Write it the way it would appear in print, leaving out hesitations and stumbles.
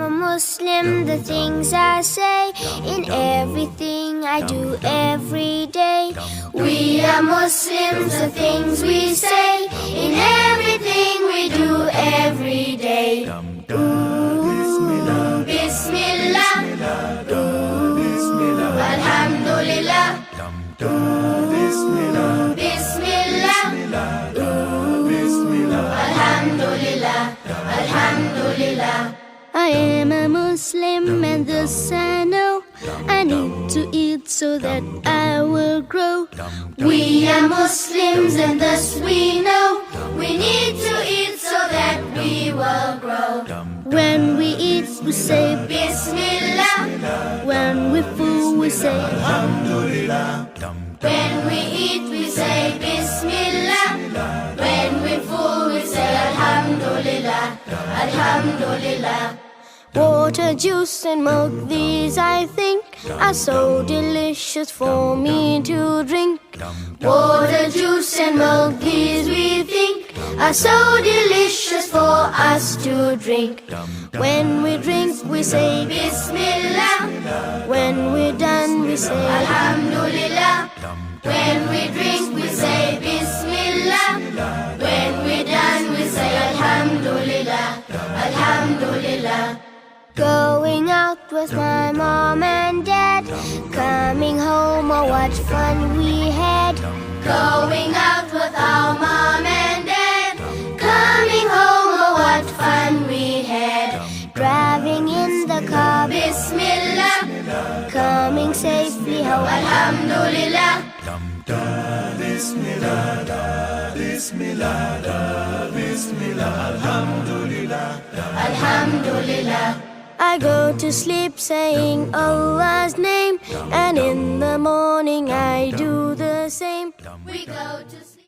a Muslim, the things I say, in everything I do every day. We are Muslims, the things we say, in everything we do every day. Ooh, Bismillah, ooh, Alhamdulillah, ooh, Bismillah, ooh, Alhamdulillah, Alhamdulillah. I am a Muslim and thus I know I need to eat so that I will grow. We are Muslims and thus we know we need to eat so that we will grow. When we eat we say Bismillah. When we're full we say Alhamdulillah. When we eat we say Bismillah. When we're full we say Alhamdulillah, Alhamdulillah. Water, juice and milk, these I think are so delicious for me to drink. Water, juice and milk, these we think are so delicious for us to drink. When we drink we say Bismillah. When we're done we say Alhamdulillah. When we drink we say Bismillah. When we're done we say Alhamdulillah, Alhamdulillah. Going out with my mom and dad, coming home, oh what fun we had. Going out with our mom and dad, coming home, oh what fun we had. Driving in the car, Bismillah, coming safely home, Alhamdulillah. Bismillah, Bismillah, Bismillah, Alhamdulillah, Alhamdulillah. I go to sleep saying Allah's name, and in the morning I do the same. We go to sleep.